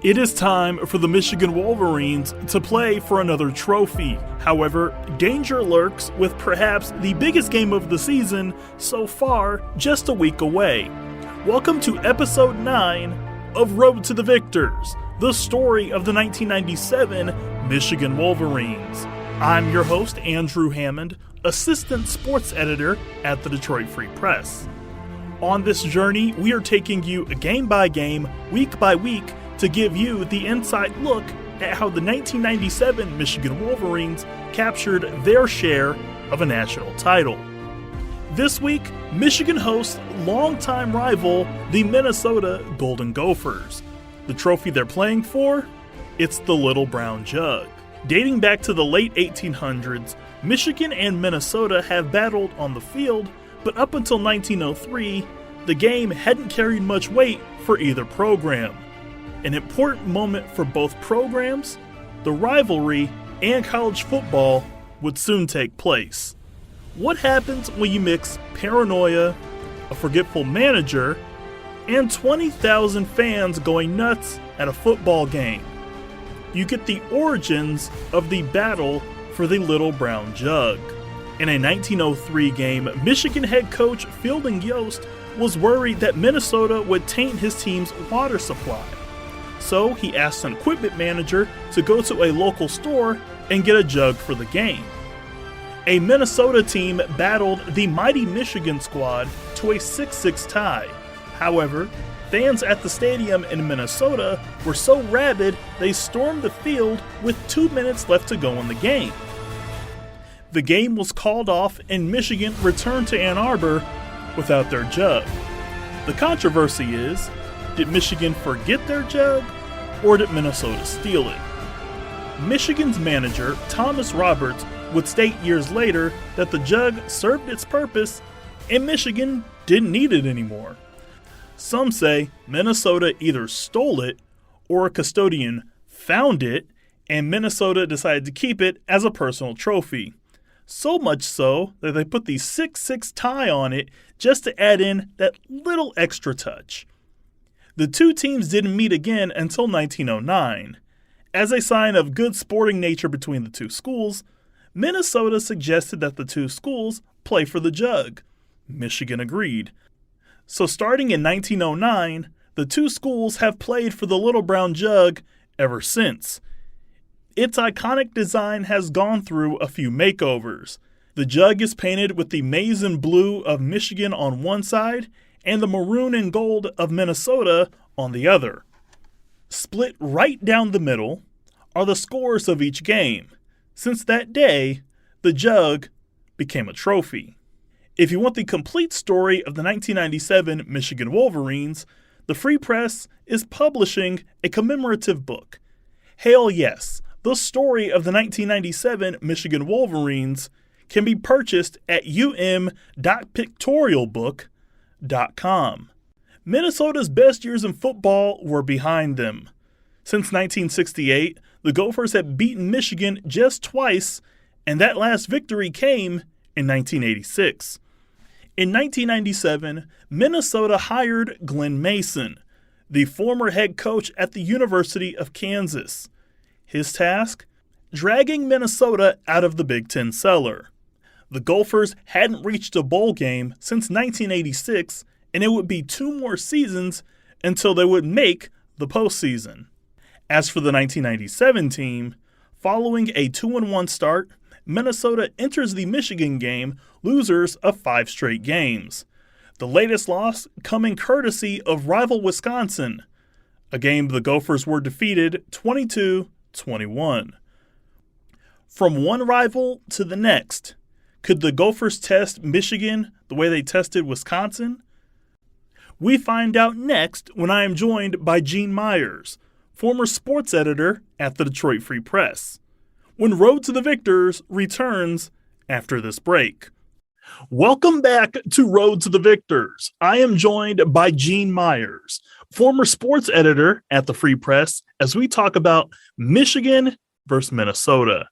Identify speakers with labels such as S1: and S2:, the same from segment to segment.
S1: It is time for the Michigan Wolverines to play for another trophy. However, danger lurks with perhaps the biggest game of the season so far just a week away. Welcome to episode 9 of Road to the Victors, the story of the 1997 Michigan Wolverines. I'm your host, Andrew Hammond, assistant sports editor at the Detroit Free Press. On this journey, we are taking you game by game, week by week, to give you the inside look at how the 1997 Michigan Wolverines captured their share of a national title. This week, Michigan hosts longtime rival, the Minnesota Golden Gophers. The trophy they're playing for? It's the Little Brown Jug. Dating back to the late 1800s, Michigan and Minnesota have battled on the field, but up until 1903, the game hadn't carried much weight for either program. An important moment for both programs, the rivalry, and college football would soon take place. What happens when you mix paranoia, a forgetful manager, and 20,000 fans going nuts at a football game? You get the origins of the battle for the Little Brown Jug. In a 1903 game, Michigan head coach Fielding Yost was worried that Minnesota would taint his team's water supply. So he asked an equipment manager to go to a local store and get a jug for the game. A Minnesota team battled the mighty Michigan squad to a 6-6 tie. However, fans at the stadium in Minnesota were so rabid they stormed the field with 2 minutes left to go in the game. The game was called off and Michigan returned to Ann Arbor without their jug. The controversy is, did Michigan forget their jug, or did Minnesota steal it? Michigan's manager, Thomas Roberts, would state years later that the jug served its purpose and Michigan didn't need it anymore. Some say Minnesota either stole it or a custodian found it and Minnesota decided to keep it as a personal trophy. So much so that they put the 6-6 tie on it just to add in that little extra touch. The two teams didn't meet again until 1909. As a sign of good sporting nature between the two schools, Minnesota suggested that the two schools play for the jug. Michigan agreed. So starting in 1909, the two schools have played for the Little Brown Jug ever since. Its iconic design has gone through a few makeovers. The jug is painted with the maize and blue of Michigan on one side and the maroon and gold of Minnesota on the other. Split right down the middle are the scores of each game. Since that day, the jug became a trophy. If you want the complete story of the 1997 Michigan Wolverines, the Free Press is publishing a commemorative book. Hail yes, the story of the 1997 Michigan Wolverines can be purchased at um.pictorialbook.com. Minnesota's best years in football were behind them. Since 1968, the Gophers had beaten Michigan just twice, and that last victory came in 1986. In 1997, Minnesota hired Glenn Mason, the former head coach at the University of Kansas. His task? Dragging Minnesota out of the Big Ten cellar. The Gophers hadn't reached a bowl game since 1986, and it would be 2 more seasons until they would make the postseason. As for the 1997 team, following a 2-1 start, Minnesota enters the Michigan game losers of 5 straight games. The latest loss coming courtesy of rival Wisconsin, a game the Gophers were defeated 22-21. From one rival to the next, could the Gophers test Michigan the way they tested Wisconsin? We find out next when I am joined by Gene Myers, former sports editor at the Detroit Free Press, when Road to the Victors returns after this break. Welcome back to Road to the Victors. I am joined by Gene Myers, former sports editor at the Free Press, as we talk about Michigan versus Minnesota.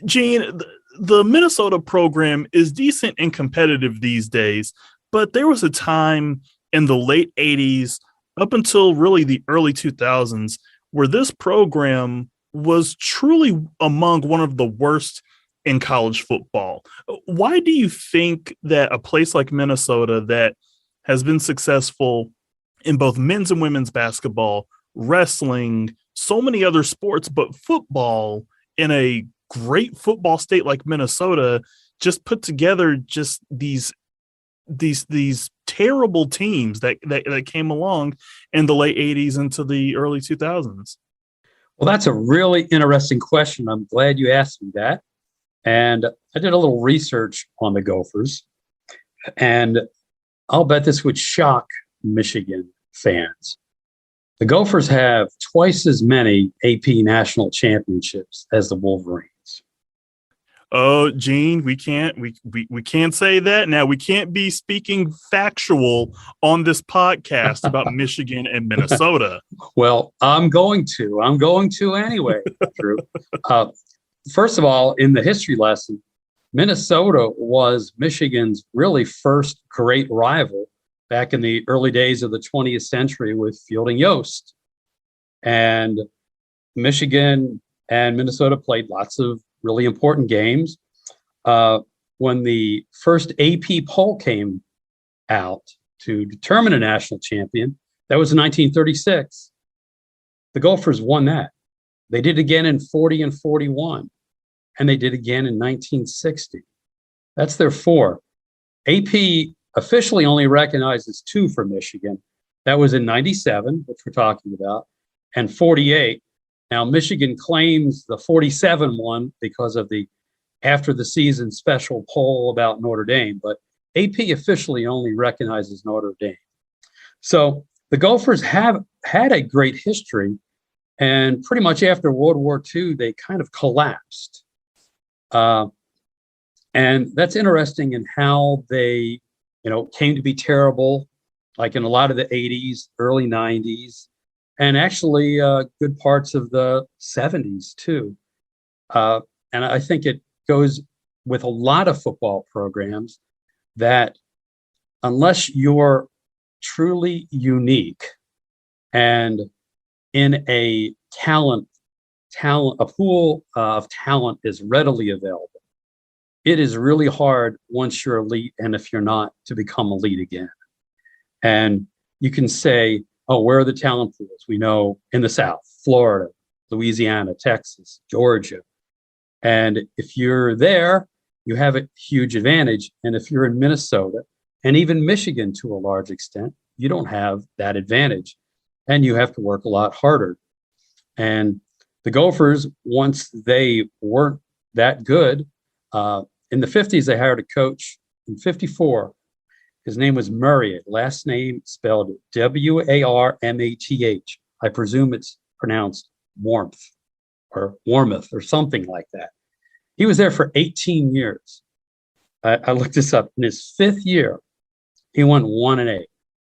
S1: Gene, the Minnesota program is decent and competitive these days, but there was a time in the late 80s up until really the early 2000s where this program was truly among one of the worst in college football. Why do you think that a place like Minnesota that has been successful in both men's and women's basketball, wrestling, so many other sports, but football in a great football state like Minnesota just put together just these terrible teams that came along in the late 80s into the early 2000s?
S2: Well, that's a really interesting question. I'm glad you asked me that. And I did a little research on the Gophers, and I'll bet this would shock Michigan fans. The Gophers have twice as many AP national championships as the Wolverines.
S1: Oh, Gene, we can't say that now. We can't be speaking factual on this podcast about Michigan and Minnesota.
S2: Well, I'm going to anyway, Drew. First of all, in the history lesson, Minnesota was Michigan's really first great rival back in the early days of the 20th century with Fielding Yost. And Michigan and Minnesota played lots of really important games. When the first AP poll came out to determine a national champion, that was in 1936. The Gophers won that. They did again in 40 and 41, and they did again in 1960. That's their four. AP officially only recognizes two for Michigan. That was in 97, which we're talking about, and 48. Now, Michigan claims the 47 one because of the after the season special poll about Notre Dame, but AP officially only recognizes Notre Dame. So the Gophers have had a great history, and pretty much after World War II, they kind of collapsed. And that's interesting in how they, came to be terrible, like in a lot of the 80s, early 90s, and actually good parts of the 70s too. And I think it goes with a lot of football programs that unless you're truly unique and in a a pool of talent is readily available, it is really hard once you're elite, and if you're not, to become elite again. And you can say, oh, where are the talent pools? We know in the South, Florida, Louisiana, Texas, Georgia. And if you're there, you have a huge advantage. And if you're in Minnesota and even Michigan to a large extent, you don't have that advantage. And you have to work a lot harder. And the Gophers, once they weren't that good, in the 50s, they hired a coach. In 54, his name was Murray, last name spelled Warmath. I presume it's pronounced Warmth or Warmouth or something like that. He was there for 18 years. I looked this up. In his fifth year, he went 1-8.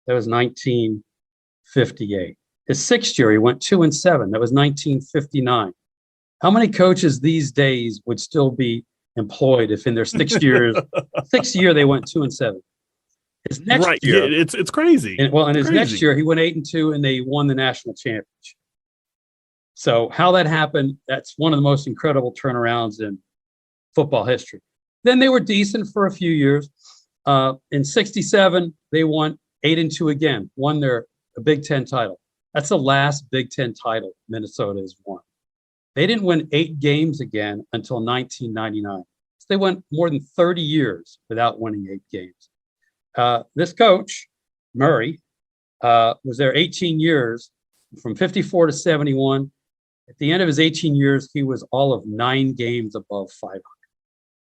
S2: That was 1958. His sixth year, he went 2-7. That was 1959. How many coaches these days would still be employed if in their sixth year they went 2-7? His next year,
S1: yeah, it's crazy.
S2: In his next year, he went 8-2, and they won the national championship. So how that happened, that's one of the most incredible turnarounds in football history. Then they were decent for a few years. In 67, they won 8-2 again, won their Big Ten title. That's the last Big Ten title Minnesota has won. They didn't win 8 games again until 1999. So they went more than 30 years without winning 8 games. This coach, Murray, was there 18 years, from 54 to 71. At the end of his 18 years, he was all of 9 games above 500.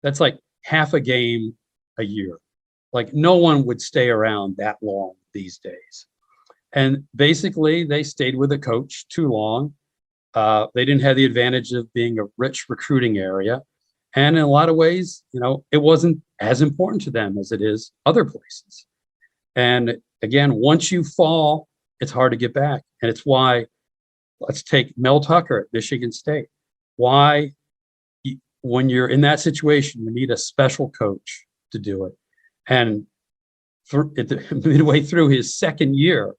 S2: That's like half a game a year. Like no one would stay around that long these days. And basically, they stayed with the coach too long. They didn't have the advantage of being a rich recruiting area. And in a lot of ways, it wasn't as important to them as it is other places. And again, once you fall, it's hard to get back. And it's why, let's take Mel Tucker at Michigan State. Why, when you're in that situation, you need a special coach to do it. And midway through his second year,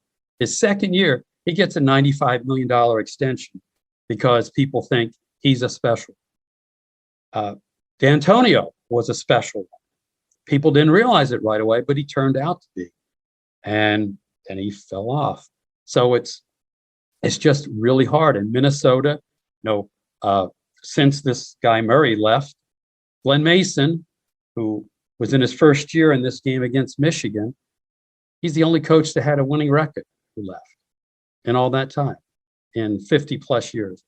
S2: He gets a $95 million extension because people think he's a special. D'Antonio was a special. People didn't realize it right away, but he turned out to be. And then he fell off. So it's just really hard. In Minnesota, since this guy Murray left, Glenn Mason, who was in his first year in this game against Michigan, he's the only coach that had a winning record who left in all that time, in 50 plus years.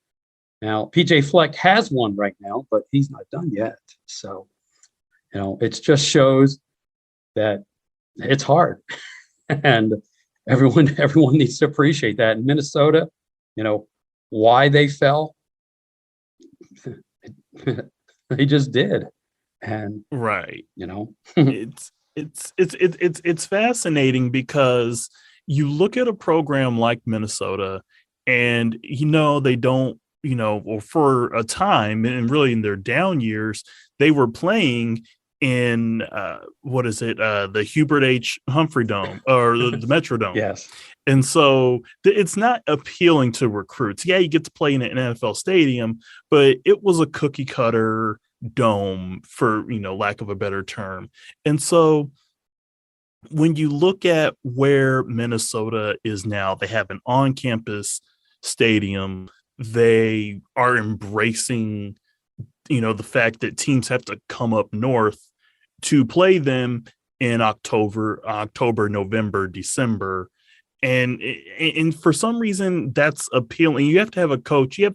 S2: Now, PJ Fleck has one right now, but he's not done yet. So, it just shows that it's hard. And everyone needs to appreciate that. In Minnesota, why they fell, they just did. And
S1: right.
S2: It's
S1: fascinating because you look at a program like Minnesota and they don't, or for a time and really in their down years, they were playing in the Hubert H. Humphrey Dome or the Metrodome.
S2: Yes.
S1: And so it's not appealing to recruits. Yeah, you get to play in an NFL stadium, but it was a cookie cutter dome, for lack of a better term. And so when you look at where Minnesota is now, they have an on-campus stadium. They are embracing the fact that teams have to come up north to play them in October, November, December. And for some reason that's appealing. You have to have a coach. You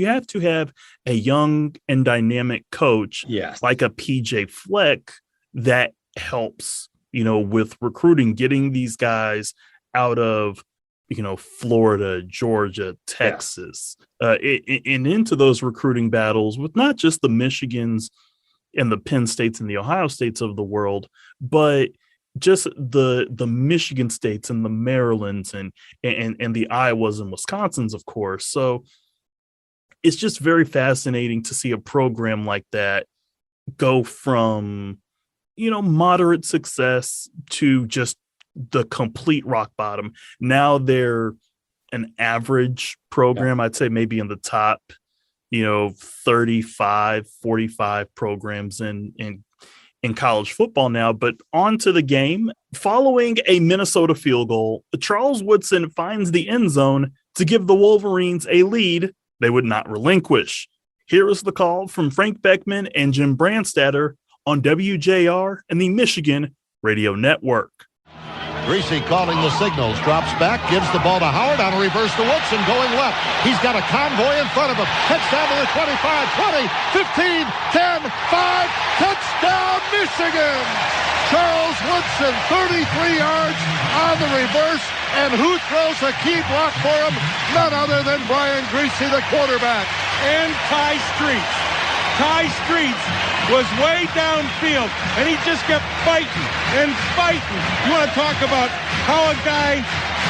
S1: have to have a young and dynamic coach,
S2: yes,
S1: like a PJ Fleck, that helps, with recruiting, getting these guys out of, Florida, Georgia, Texas, and into those recruiting battles with not just the Michigans and the Penn States and the Ohio States of the world, but just the Michigan States and the Marylands and the Iowas and Wisconsins, of course. So it's just very fascinating to see a program like that go from, moderate success to just the complete rock bottom. Now they're an average program. I'd say maybe in the top, 35, 45 programs in college football now. But on to the game. Following a Minnesota field goal, Charles Woodson finds the end zone to give the Wolverines a lead they would not relinquish. Here is the call from Frank Beckman and Jim Brandstatter on WJR and the Michigan Radio Network.
S3: Greasy calling the signals, drops back, gives the ball to Howard on a reverse to Woodson going left. He's got a convoy in front of him. Heads down to the 25, 20, 15, 10, 5. Touchdown, Michigan! Charles Woodson, 33 yards on the reverse. And who throws a key block for him? None other than Brian Greasy, the quarterback.
S4: And Ty Streets was way downfield, and he just kept fighting and fighting. You want to talk about how a guy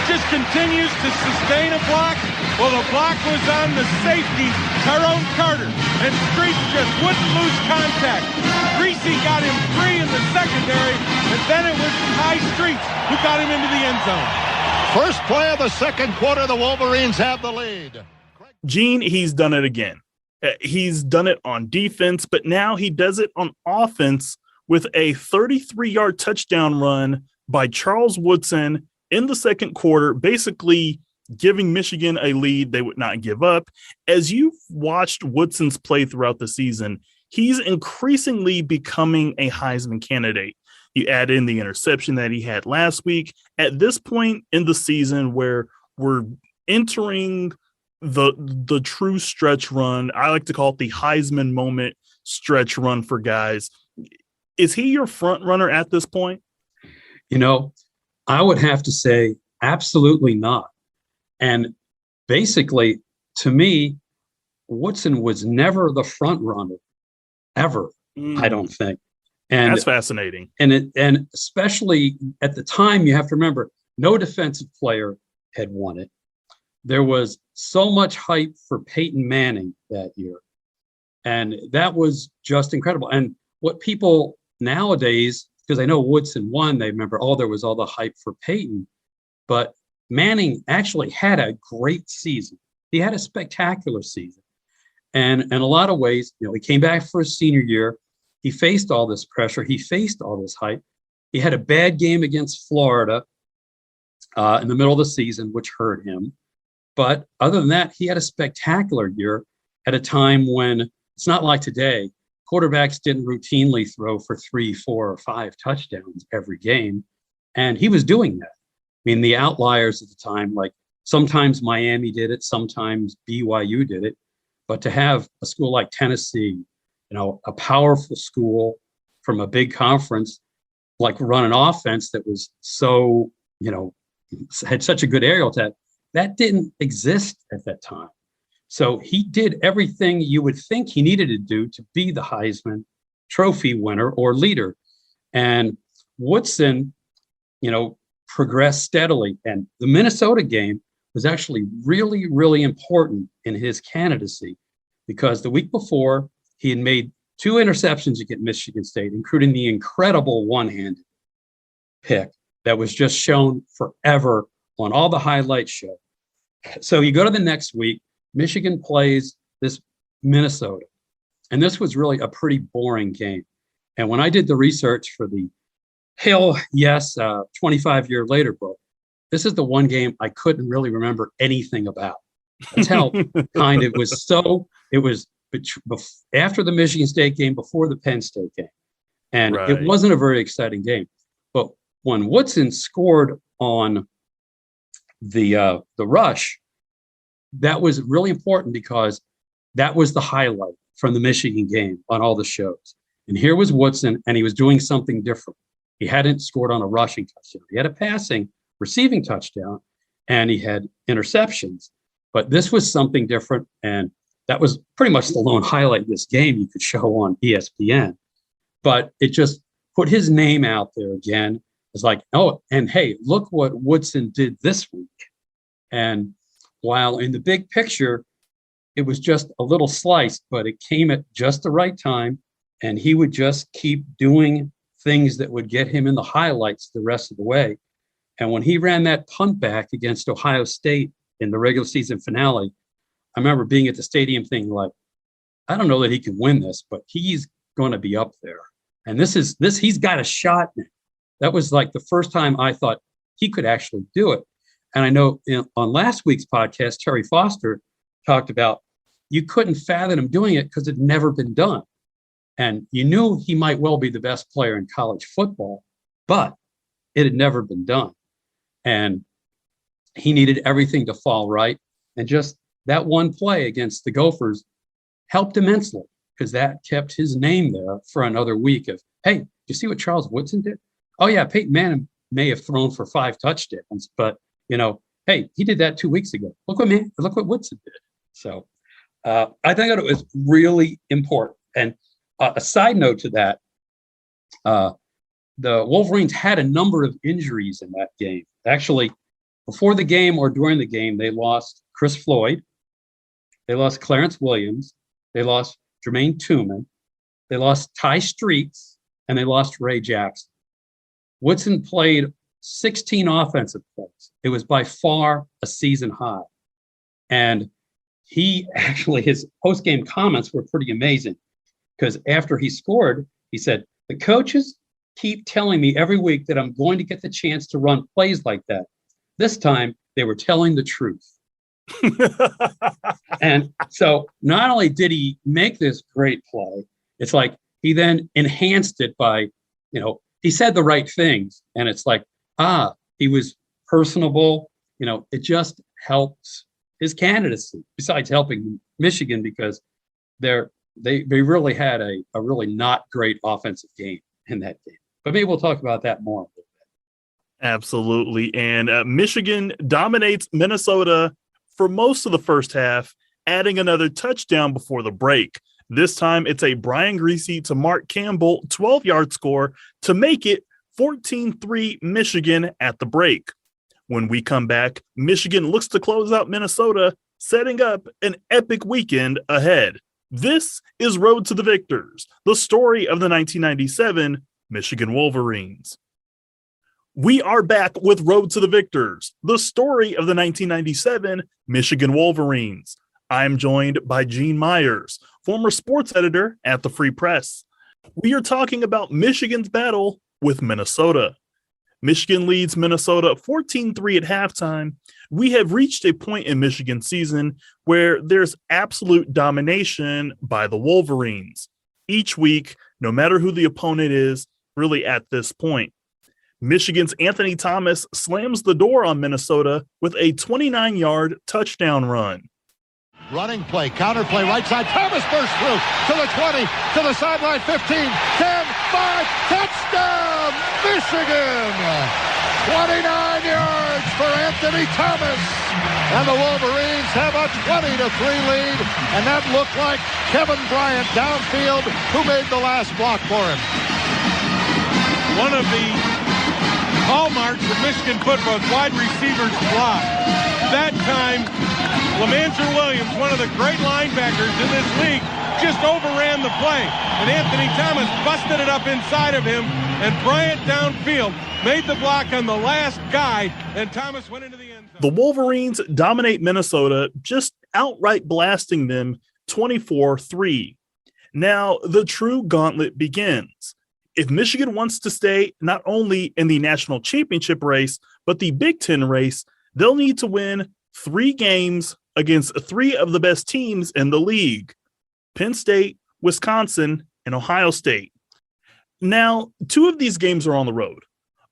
S4: just continues to sustain a block? Well, the block was on the safety, Tyrone Carter, and Streets just wouldn't lose contact. Greasy got him free in the secondary, and then it was Ty Streets who got him into the end zone.
S3: First play of the second quarter, the Wolverines have the lead.
S1: Gene, he's done it again. He's done it on defense, but now he does it on offense with a 33-yard touchdown run by Charles Woodson in the second quarter, basically giving Michigan a lead they would not give up. As you've watched Woodson's play throughout the season, he's increasingly becoming a Heisman candidate. You add in the interception that he had last week. At this point in the season where we're entering the true stretch run, I like to call it the Heisman moment stretch run for guys. Is he your front runner at this point?
S2: I would have to say absolutely not. And basically, to me, Woodson was never the front runner, ever. I don't think. And
S1: that's fascinating.
S2: And especially at the time, you have to remember, no defensive player had won it. There was so much hype for Peyton Manning that year. And that was just incredible. And what people nowadays, because I know Woodson won, they remember, there was all the hype for Peyton. But Manning actually had a great season. He had a spectacular season. And in a lot of ways, he came back for his senior year. He faced all this pressure. He faced all this hype. He had a bad game against Florida in the middle of the season, which hurt him. But other than that, he had a spectacular year at a time when it's not like today. Quarterbacks didn't routinely throw for 3, 4, or 5 touchdowns every game. And he was doing that. I mean, the outliers at the time, like sometimes Miami did it, sometimes BYU did it. But to have a school like Tennessee, a powerful school from a big conference, like run an offense that was so, had such a good aerial attack, that didn't exist at that time. So he did everything you would think he needed to do to be the Heisman Trophy winner or leader. And Woodson, progressed steadily. And the Minnesota game was actually really, really important in his candidacy because the week before he had made 2 interceptions against Michigan State, including the incredible one-handed pick that was just shown forever on all the highlight show. So you go to the next week, Michigan plays this Minnesota. And this was really a pretty boring game. And when I did the research for the Hell Yes 25-year later book, this is the one game I couldn't really remember anything about. That's how kind it was. It was after the Michigan State game, before the Penn State game. And It wasn't a very exciting game. But when Woodson scored on the rush, that was really important because that was the highlight from the Michigan game on all the shows. And here was Woodson, and he was doing something different. He hadn't scored on a rushing touchdown. He had a passing, receiving touchdown, and he had interceptions. But this was something different, and that was pretty much the lone highlight of this game you could show on ESPN. But it just put his name out there again. It's like, oh, and hey, look what Woodson did this week. And while in the big picture, it was just a little slice, but it came at just the right time, and he would just keep doing things that would get him in the highlights the rest of the way. And when he ran that punt back against Ohio State in the regular season finale, I remember being at the stadium thinking, like, I don't know that he can win this, but he's going to be up there. And he's got a shot now. That was like the first time I thought he could actually do it. And I know on last week's podcast, Terry Foster talked about you couldn't fathom him doing it because it had never been done. And you knew he might well be the best player in college football, but it had never been done. And he needed everything to fall right. And just that one play against the Gophers helped immensely because that kept his name there for another week of, hey, you see what Charles Woodson did? Oh, yeah, Peyton Manning may have thrown for 5 touchdowns, but, hey, he did that 2 weeks ago. Look what Woodson did. So I think it was really important. And a side note to that, the Wolverines had a number of injuries in that game. Actually, before the game or during the game, they lost Chris Floyd, they lost Clarence Williams, they lost Jermaine Tooman, they lost Ty Streets, and they lost Ray Jackson. Woodson played 16 offensive plays. It was by far a season high. And his post-game comments were pretty amazing because after he scored, he said, the coaches keep telling me every week that I'm going to get the chance to run plays like that. This time, they were telling the truth. And so not only did he make this great play, it's like he then enhanced it by, he said the right things. And it's like, he was personable. It just helped his candidacy, besides helping Michigan, because they really had a really not great offensive game in that game. But maybe we'll talk about that more.
S1: Absolutely. And Michigan dominates Minnesota for most of the first half, adding another touchdown before the break. This time it's a Brian Griese to Mark Campbell 12-yard score to make it 14-3 Michigan at the break. When we come back, Michigan looks to close out Minnesota, setting up an epic weekend ahead. This is Road to the Victors, the story of the 1997 Michigan Wolverines. We are back with Road to the Victors, the story of the 1997 Michigan Wolverines. I'm joined by Gene Myers, former sports editor at the Free Press. We are talking about Michigan's battle with Minnesota. Michigan leads Minnesota 14-3 at halftime. We have reached a point in Michigan's season where there's absolute domination by the Wolverines. Each week, no matter who the opponent is, really at this point. Michigan's Anthony Thomas slams the door on Minnesota with a 29-yard touchdown run.
S3: Running play, counter play, right side. Thomas bursts through to the 20, to the sideline, 15, 10, 5, touchdown, Michigan! 29 yards for Anthony Thomas. And the Wolverines have a 20-3 lead. And that looked like Kevin Bryant downfield, who made the last block for him.
S4: One of the hallmarks of Michigan football is wide receivers block. That time, LeMander Williams, one of the great linebackers in this league, just overran the play. And Anthony Thomas busted it up inside of him, and Bryant downfield made the block on the last guy, and Thomas went into the end zone.
S1: The Wolverines dominate Minnesota, just outright blasting them 24-3. Now, the true gauntlet begins. If Michigan wants to stay not only in the national championship race, but the Big Ten race, they'll need to win 3 games against 3 of the best teams in the league: Penn State, Wisconsin, and Ohio State. Now, 2 of these games are on the road.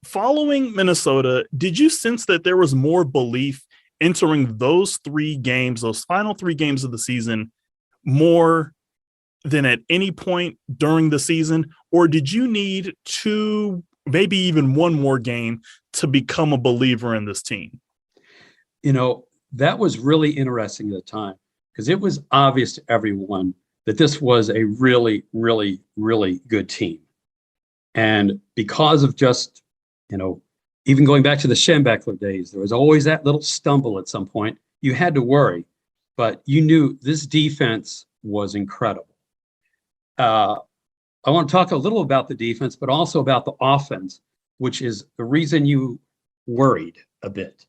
S1: Following Minnesota, did you sense that there was more belief entering those 3 games, those final 3 games of the season, more than at any point during the season? Or did you need 2, maybe even 1 more game to become a believer in this team?
S2: You know, that was really interesting at the time because it was obvious to everyone that this was a really, really, really good team. And because of just, even going back to the Schembechler days, there was always that little stumble at some point. You had to worry, but you knew this defense was incredible. I want to talk a little about the defense, but also about the offense, which is the reason you worried a bit.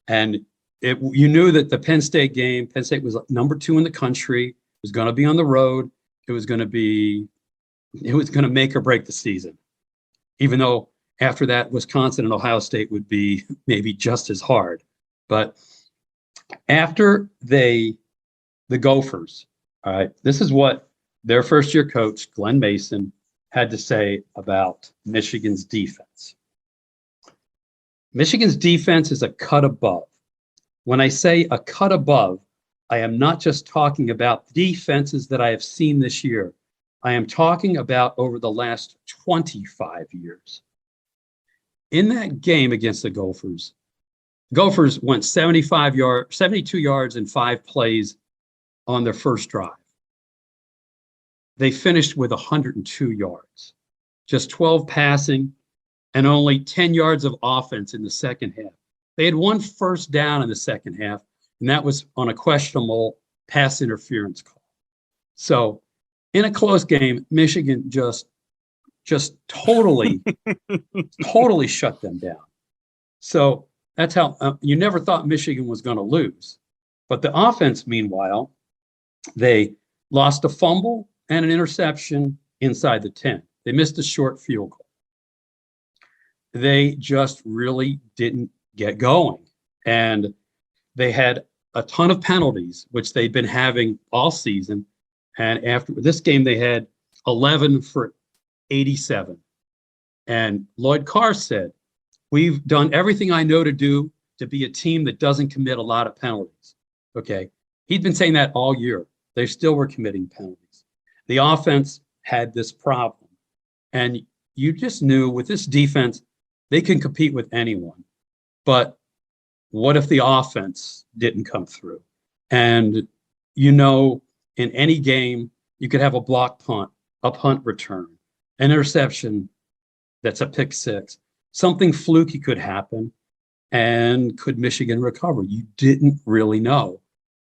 S2: And you knew that the Penn State game, Penn State was number 2 in the country, was going to be on the road. It was going to make or break the season, even though after that, Wisconsin and Ohio State would be maybe just as hard. But after the Gophers, all right, this is what their first-year coach, Glenn Mason, had to say about Michigan's defense. Michigan's defense is a cut above. When I say a cut above, I am not just talking about defenses that I have seen this year. I am talking about over the last 25 years. In that game against the Gophers went 72 yards in 5 plays on their first drive. They finished with 102 yards, just 12 passing, and only 10 yards of offense in the second half. They had 1 first down in the second half, and that was on a questionable pass interference call. So in a close game, Michigan just totally shut them down. So that's how you never thought Michigan was going to lose. But the offense, meanwhile, they lost a fumble and an interception inside the 10. They missed a short field goal. They just really didn't get going. And they had a ton of penalties, which they'd been having all season. And after this game, they had 11 for 87. And Lloyd Carr said, "We've done everything I know to do to be a team that doesn't commit a lot of penalties." Okay. He'd been saying that all year. They still were committing penalties. The offense had this problem. And you just knew with this defense, they can compete with anyone. But what if the offense didn't come through? And in any game, you could have a block punt, a punt return, an interception that's a pick 6. Something fluky could happen. And could Michigan recover? You didn't really know.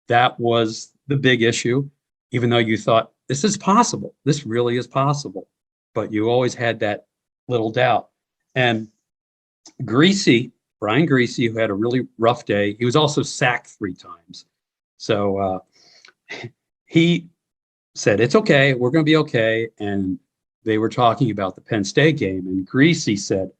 S2: That was the big issue, even though you thought, this is possible. This really is possible. But you always had that little doubt. And Brian Greasy, who had a really rough day, he was also sacked 3 times. So he said, it's okay, we're going to be okay. And they were talking about the Penn State game. And Greasy said,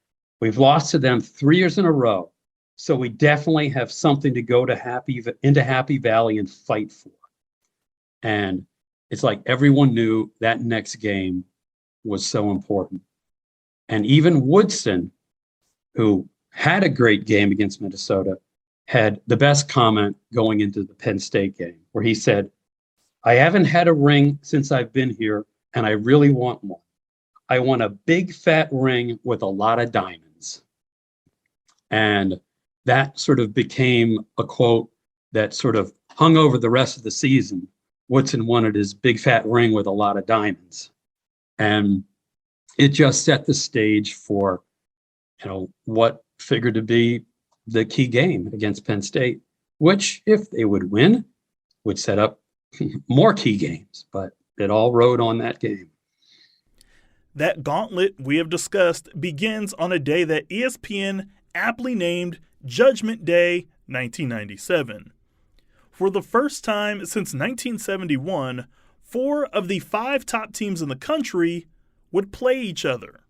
S2: we've lost to them 3 years in a row. So we definitely have something to go to Happy Valley and fight for. And it's like everyone knew that next game was so important. And even Woodson, who had a great game against Minnesota, had the best comment going into the Penn State game, where he said, I haven't had a ring since I've been here, and I really want one. I want a big fat ring with a lot of diamonds. And that sort of became a quote that sort of hung over the rest of the season. Woodson wanted his big fat ring with a lot of diamonds. And it just set the stage for, what figured to be the key game against Penn State, which, if they would win, would set up more key games. But it all rode on that game.
S1: That gauntlet we have discussed begins on a day that ESPN aptly named Judgment Day 1997. For the first time since 1971, 4 of the 5 top teams in the country would play each other.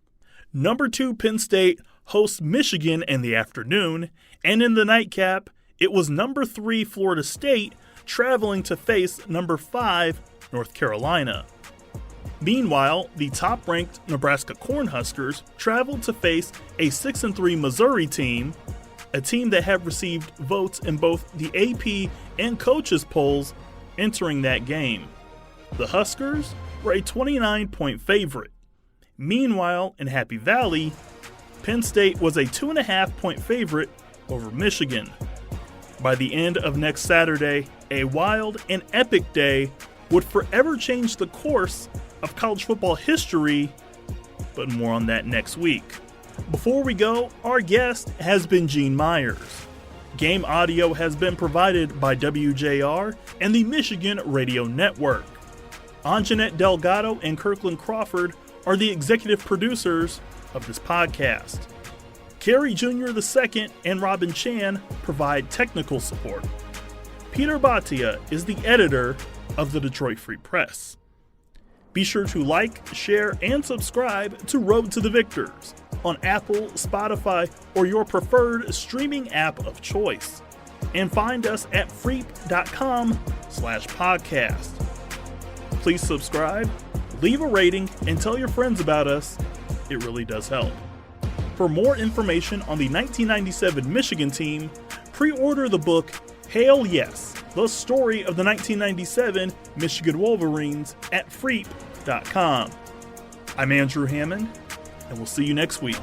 S1: Number 2 Penn State hosts Michigan in the afternoon, and in the nightcap, it was number 3 Florida State traveling to face number 5 North Carolina. Meanwhile, the top-ranked Nebraska Cornhuskers traveled to face a 6-3 Missouri team, a team that had received votes in both the AP and coaches polls entering that game. The Huskers were a 29-point favorite. Meanwhile, in Happy Valley, Penn State was a 2.5-point favorite over Michigan. By the end of next Saturday, a wild and epic day would forever change the course of college football history, but more on that next week. Before we go, our guest has been Gene Myers. Game audio has been provided by WJR and the Michigan Radio Network. Anjanette Delgado and Kirkland Crawford are the executive producers of this podcast. Kerry Jr. II and Robin Chan provide technical support. Peter Bhatia is the editor of the Detroit Free Press. Be sure to like, share, and subscribe to Road to the Victors on Apple, Spotify, or your preferred streaming app of choice. And find us at freep.com/podcast. Please subscribe, leave a rating, and tell your friends about us. It really does help. For more information on the 1997 Michigan team, pre-order the book Hail Yes, the story of the 1997 Michigan Wolverines at freep.com. I'm Andrew Hammond, and we'll see you next week.